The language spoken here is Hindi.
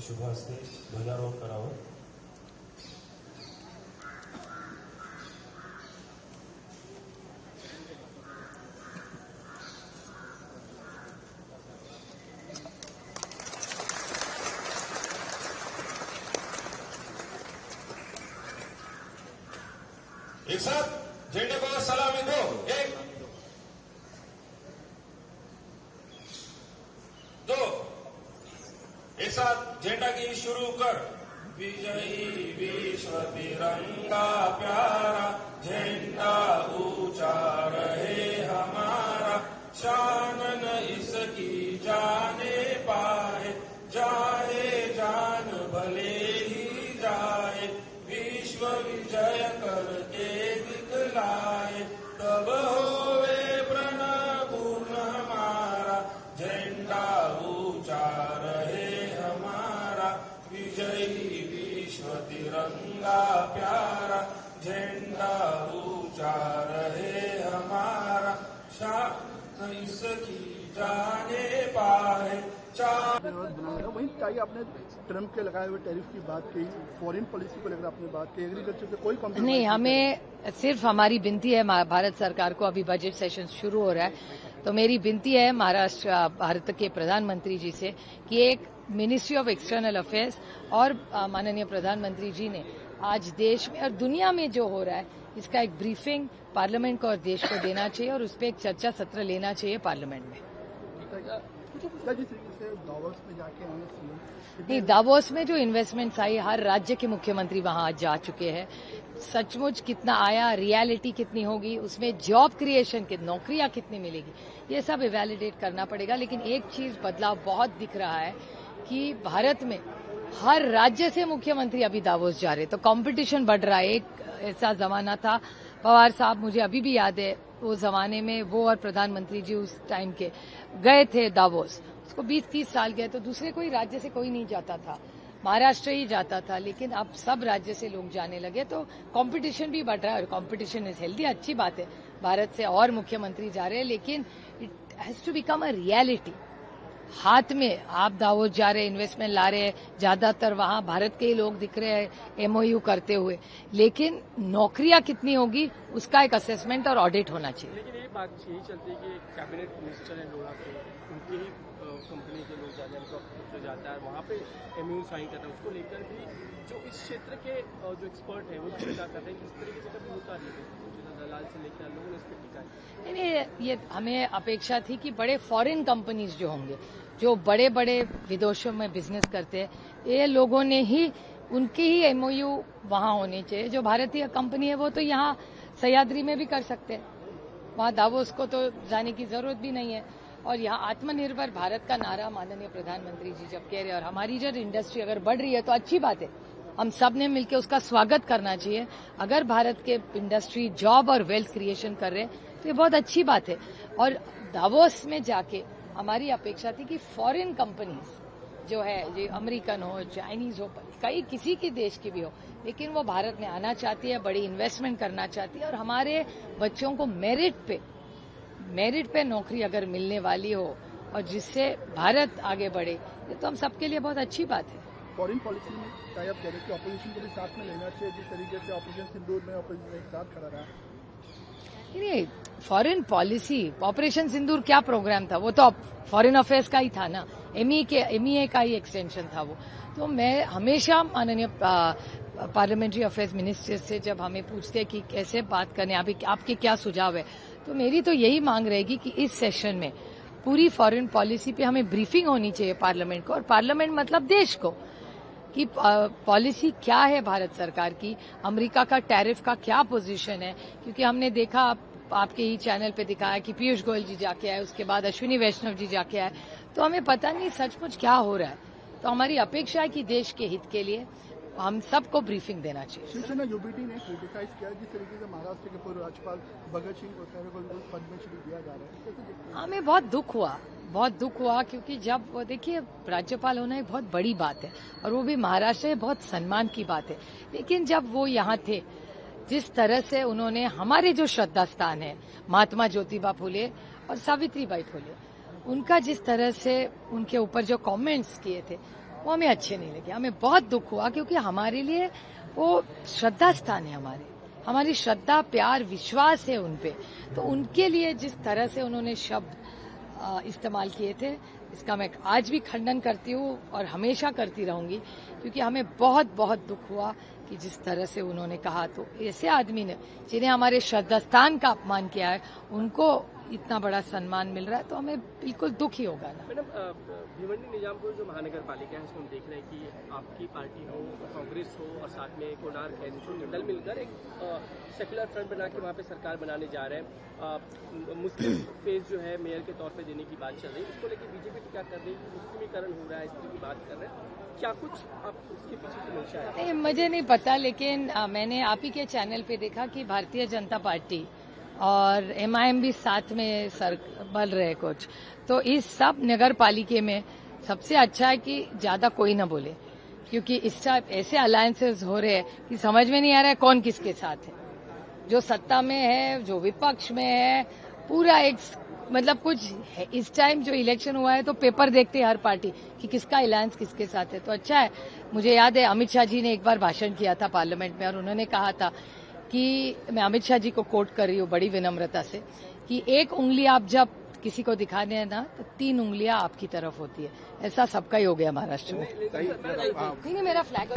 शुभ हस्ते ध्वजारोहण करावं. एक साथ झंडे को सलामी दो. एक दो. एक साथ झंडा की शुरू कर. विजयी विश्व तिरंगा प्यारा झंडा ऊंचा रहे हमारा. शान न इसकी जाने पाए जाए जान भले ही जाए. विश्व विजय करके दिखलाए तब होवे प्रण पूर्ण हमारा. झंडा ऊंचा रहे हमारा. विजयी विश्व तिरंगा प्यारा झंडा ऊंचा रहे हमारा. शान इसकी जाने पाए. वहीं चाहिए आपने ट्रम्प के लगाए हुए टैरिफ की बात की, फॉरेन पॉलिसी को लेकर आपने बात की, एग्रीकल्चर से कोई कॉम्प्रोमाइज नहीं. हमें सिर्फ हमारी विनती है भारत सरकार को, अभी बजट सेशन शुरू हो रहा है तो मेरी विनती है महाराष्ट्र भारत के प्रधानमंत्री जी से कि एक मिनिस्ट्री ऑफ एक्सटर्नल अफेयर्स और माननीय प्रधानमंत्री जी ने आज देश में और दुनिया में जो हो रहा है इसका एक ब्रीफिंग पार्लियामेंट को और देश को देना चाहिए और उस पर एक चर्चा सत्र लेना चाहिए पार्लियामेंट में. दावोस में जाके नहीं, दावोस में जो इन्वेस्टमेंट्स आई, हर राज्य के मुख्यमंत्री वहां आज जा चुके हैं. सचमुच कितना आया, रियलिटी कितनी होगी, उसमें जॉब क्रिएशन की नौकरियां कितनी मिलेगी, ये सब इवैल्यूएट करना पड़ेगा. लेकिन एक चीज बदलाव बहुत दिख रहा है कि भारत में हर राज्य से मुख्यमंत्री अभी दावोस जा रहे, तो कंपटीशन बढ़ रहा है. एक ऐसा जमाना था, पवार साहब मुझे अभी भी याद है, वो जमाने में वो और प्रधानमंत्री जी उस टाइम के गए थे दावोस, उसको 20-30 साल गए तो दूसरे कोई राज्य से कोई नहीं जाता था, महाराष्ट्र ही जाता था. लेकिन अब सब राज्य से लोग जाने लगे तो कंपटीशन भी बढ़ रहा है और कंपटीशन इज हेल्दी, अच्छी बात है. भारत से और मुख्यमंत्री जा रहे हैं लेकिन it has to become a reality. हाथ में आप दावोस जा रहे, इन्वेस्टमेंट ला रहे हैं, ज्यादातर वहां भारत के ही लोग दिख रहे हैं एमओयू करते हुए, लेकिन नौकरियां कितनी होगी उसका एक असेसमेंट और ऑडिट होना चाहिए. लेकिन ये बात यही चलती है कि कैबिनेट मिनिस्टर है लोहा के, उनकी ही कंपनी के लोग जाते हैं, जाता है वहाँ पे एमओयू साइन करता है, उसको लेकर भी जो इस क्षेत्र के जो एक्सपर्ट है वो टीका करते हैं. किस तरीके से कभी होता नहीं है, दलाल से लेकर लोगों ने इस पर टीका है. नहीं, ये हमें अपेक्षा थी कि बड़े फॉरेन कंपनीज जो होंगे, जो बड़े बड़े विदेशों में बिजनेस करते हैं, ये लोगों ने ही उनके ही एमओयू वहां होने चाहिए. जो भारतीय कंपनी है वो तो यहाँ सह्याद्री में भी कर सकते हैं, वहां दावोस को तो जाने की जरूरत भी नहीं है. और यहाँ आत्मनिर्भर भारत का नारा माननीय प्रधानमंत्री जी जब कह रहे हैं और हमारी जो इंडस्ट्री अगर बढ़ रही है तो अच्छी बात है, हम सब ने मिलकर उसका स्वागत करना चाहिए. अगर भारत के इंडस्ट्री जॉब और वेल्थ क्रिएशन कर रहे हैं तो ये बहुत अच्छी बात है. और दावोस में जाके हमारी अपेक्षा थी कि फॉरेन कंपनीज जो है, जो अमेरिकन हो, चाइनीज हो, कई किसी के देश की भी हो, लेकिन वो भारत में आना चाहती है, बड़ी इन्वेस्टमेंट करना चाहती है और हमारे बच्चों को मेरिट पे नौकरी अगर मिलने वाली हो और जिससे भारत आगे बढ़े, ये तो हम सबके लिए बहुत अच्छी बात है. फॉरेन पॉलिसी में चाहे आप कह रहे हैं कि ऑपोजिशन को भी साथ में लेना चाहिए, जिस तरीके से ऑपरेशन सिंदूर में ऑपोजिशन एक साथ खड़ा रहा. नहीं, फॉरेन पॉलिसी, ऑपरेशन सिंदूर क्या प्रोग्राम था, वो तो फॉरेन अफेयर्स का ही था ना, एमईए का ही एक्सटेंशन था वो. तो मैं हमेशा माननीय पार्लियामेंट्री अफेयर्स मिनिस्टर से जब हमें पूछते हैं कि कैसे बात करने, आपके क्या सुझाव है, तो मेरी तो यही मांग रहेगी कि इस सेशन में पूरी फॉरेन पॉलिसी पे हमें ब्रीफिंग होनी चाहिए पार्लियामेंट को, और पार्लियामेंट मतलब देश को, कि पॉलिसी क्या है भारत सरकार की, अमेरिका का टैरिफ का क्या पोजीशन है. क्योंकि हमने देखा, आपके ही चैनल पे दिखाया कि पीयूष गोयल जी जाके आए, उसके बाद अश्विनी वैष्णव जी जाके आए, तो हमें पता नहीं सचमुच क्या हो रहा है. तो हमारी अपेक्षा है कि देश के हित के लिए हम सबको ब्रीफिंग देना चाहिए. शिवसेना यूबीटी ने क्रिटिसाइज किया जिस तरीके से महाराष्ट्र के पूर्व राज्यपाल भगत सिंह कोश्यारी को पद्मश्री दिया जा रहा है. हमें बहुत दुख हुआ क्योंकि जब वो, देखिए, राज्यपाल होना एक बहुत बड़ी बात है और वो भी महाराष्ट्र में बहुत सम्मान की बात है. लेकिन जब वो यहाँ थे, जिस तरह से उन्होंने हमारे जो श्रद्धा स्थान है महात्मा ज्योतिबा फुले और सावित्रीबाई फुले, उनका जिस तरह से उनके ऊपर जो कमेंट्स किए थे वो हमें अच्छे नहीं लगे। हमें बहुत दुख हुआ क्योंकि हमारे लिए वो श्रद्धा स्थान है, हमारी श्रद्धा, प्यार, विश्वास है उनपे। तो उनके लिए जिस तरह से उन्होंने शब्द इस्तेमाल किए थे, इसका मैं आज भी खंडन करती हूँ और हमेशा करती रहूंगी, क्योंकि हमें बहुत बहुत दुख हुआ कि जिस तरह से उन्होंने कहा। तो ऐसे आदमी ने जिन्हें हमारे श्रद्धा स्थान का अपमान किया है, उनको इतना बड़ा सम्मान मिल रहा है, तो हमें बिल्कुल दुख ही होगा ना। मैडम, भिवंडी निजामपुर जो महानगर पालिका है, उसमें हम देख रहे हैं कि आपकी पार्टी हो, कांग्रेस हो और साथ में कोणार्क है, जो दल मिलकर एक सेक्युलर फ्रंट बना के वहाँ पे सरकार बनाने जा रहे हैं। मुस्लिम फेस जो है मेयर के तौर पे देने की बात चल रही है, उसको लेकर बीजेपी टीका कर रही है, मुस्लिमीकरण हो रहा है, इस तरह की बात कर रहे हैं। क्या कुछ आप उसके पीछे की मंशा है? नहीं, मुझे नहीं पता, लेकिन मैंने आप ही के चैनल पे देखा कि भारतीय जनता पार्टी और MIM भी साथ में बल रहे कुछ। तो इस सब नगर पालिका में सबसे अच्छा है कि ज्यादा कोई ना बोले, क्योंकि इस टाइप ऐसे अलायंसेस हो रहे हैं कि समझ में नहीं आ रहा है कौन किसके साथ है। जो सत्ता में है, जो विपक्ष में है, पूरा एक मतलब कुछ है। इस टाइम जो इलेक्शन हुआ है तो पेपर देखते हैं हर पार्टी कि किसका अलायंस किसके साथ है। तो अच्छा है, मुझे याद है अमित शाह जी ने एक बार भाषण किया था पार्लियामेंट में और उन्होंने कहा था कि, मैं अमित शाह जी को कोट कर रही हूँ बड़ी विनम्रता से, कि एक उंगली आप जब किसी को दिखाने हैं ना, तो 3 उंगलियां आपकी तरफ होती है। ऐसा सबका ही हो गया महाराष्ट्र में। नहीं, मेरा फ्लैग